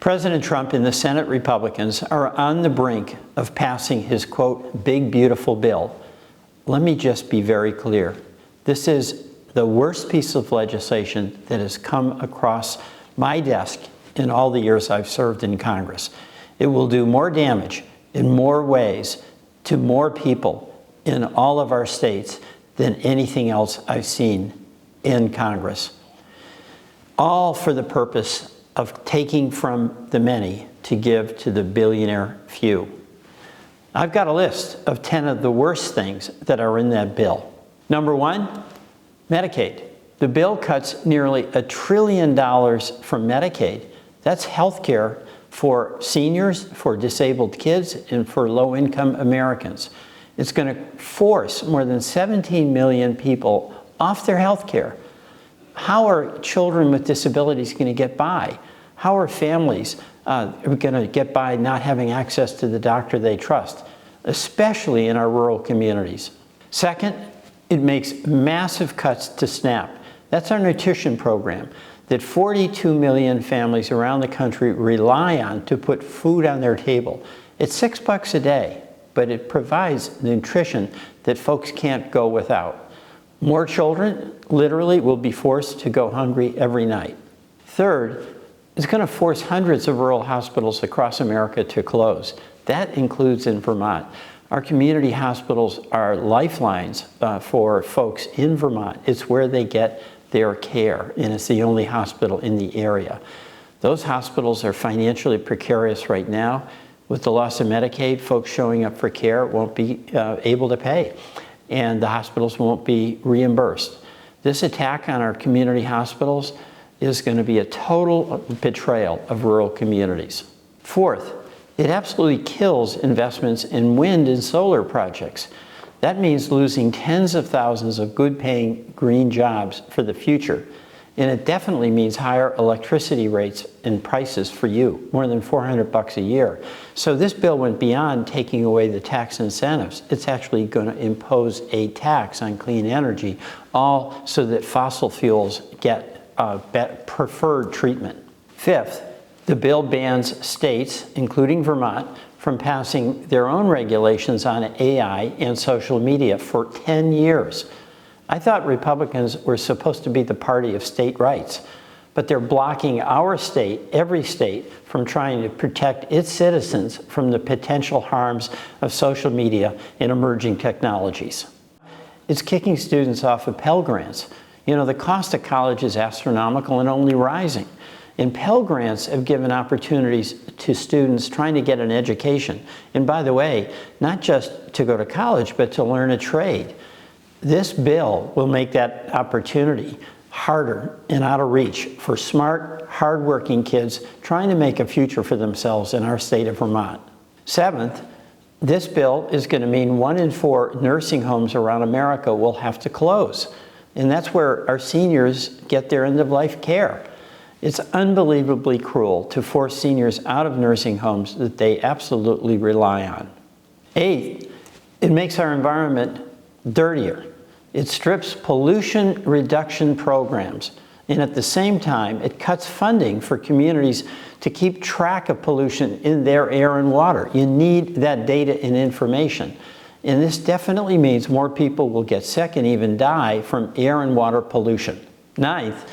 President Trump and the Senate Republicans are on the brink of passing his, quote, big beautiful bill. Let me just be very clear. This is the worst piece of legislation that has come across my desk in all the years I've served in Congress. It will do more damage in more ways to more people in all of our states than anything else I've seen in Congress. All for the purpose of taking from the many to give to the billionaire few. I've got a list of 10 of the worst things that are in that bill. Number one, Medicaid. The bill cuts nearly $1 trillion from Medicaid. That's health care for seniors, for disabled kids, and for low-income Americans. It's going to force more than 17 million people off their health care. How are children with disabilities going to get by? How are families going to get by not having access to the doctor they trust, especially in our rural communities? Second, it makes massive cuts to SNAP. That's our nutrition program that 42 million families around the country rely on to put food on their table. It's $6 a day, but it provides nutrition that folks can't go without. More children literally will be forced to go hungry every night. Third, it's going to force hundreds of rural hospitals across America to close. That includes in Vermont. Our community hospitals are lifelines for folks in Vermont. It's where they get their care, and it's the only hospital in the area. Those hospitals are financially precarious right now. With the loss of Medicaid, folks showing up for care won't be able to pay, and the hospitals won't be reimbursed. This attack on our community hospitals is going to be a total betrayal of rural communities. Fourth, it absolutely kills investments in wind and solar projects. That means losing tens of thousands of good-paying green jobs for the future. And it definitely means higher electricity rates and prices for you, more than $400 a year. So this bill went beyond taking away the tax incentives. It's actually going to impose a tax on clean energy, all so that fossil fuels get preferred treatment. Fifth, the bill bans states, including Vermont, from passing their own regulations on AI and social media for 10 years. I thought Republicans were supposed to be the party of state rights, but they're blocking our state, every state, from trying to protect its citizens from the potential harms of social media and emerging technologies. It's kicking students off of Pell Grants. You know, the cost of college is astronomical and only rising. And Pell Grants have given opportunities to students trying to get an education. And by the way, not just to go to college, but to learn a trade. This bill will make that opportunity harder and out of reach for smart, hardworking kids trying to make a future for themselves in our state of Vermont. Seventh, this bill is going to mean 1 in 4 nursing homes around America will have to close. And that's where our seniors get their end-of-life care. It's unbelievably cruel to force seniors out of nursing homes that they absolutely rely on. Eighth, it makes our environment dirtier. It strips pollution reduction programs, and at the same time, it cuts funding for communities to keep track of pollution in their air and water. You need that data and information. And this definitely means more people will get sick and even die from air and water pollution. Ninth,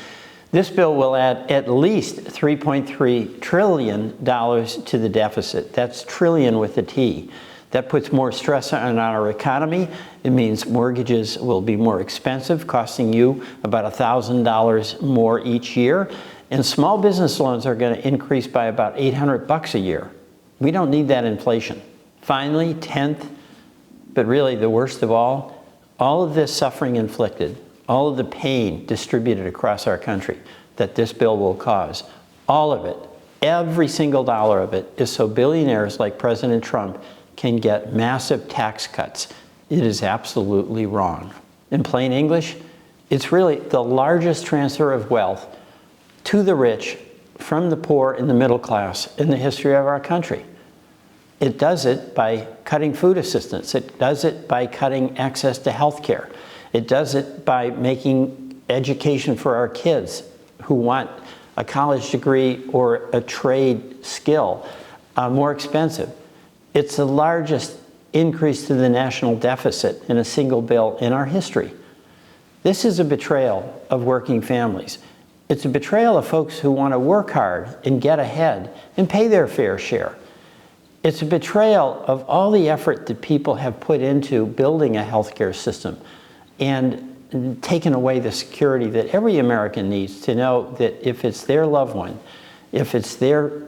this bill will add at least $3.3 trillion to the deficit. That's trillion with a T. That puts more stress on our economy. It means mortgages will be more expensive, costing you about $1,000 more each year. And small business loans are going to increase by about $800 a year. We don't need that inflation. Finally, 10th, but really the worst of all of this suffering inflicted, all of the pain distributed across our country that this bill will cause, all of it, every single dollar of it, is so billionaires like President Trump can get massive tax cuts. It is absolutely wrong. In plain English, it's really the largest transfer of wealth to the rich from the poor and the middle class in the history of our country. It does it by cutting food assistance. It does it by cutting access to health care. It does it by making education for our kids who want a college degree or a trade skill more expensive. It's the largest increase to the national deficit in a single bill in our history. This is a betrayal of working families. It's a betrayal of folks who want to work hard and get ahead and pay their fair share. It's a betrayal of all the effort that people have put into building a healthcare system and taken away the security that every American needs to know that if it's their loved one, if it's their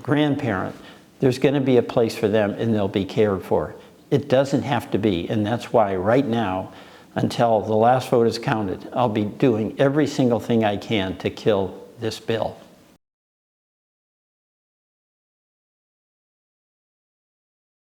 grandparent, there's going to be a place for them and they'll be cared for. It doesn't have to be, and that's why right now, until the last vote is counted, I'll be doing every single thing I can to kill this bill.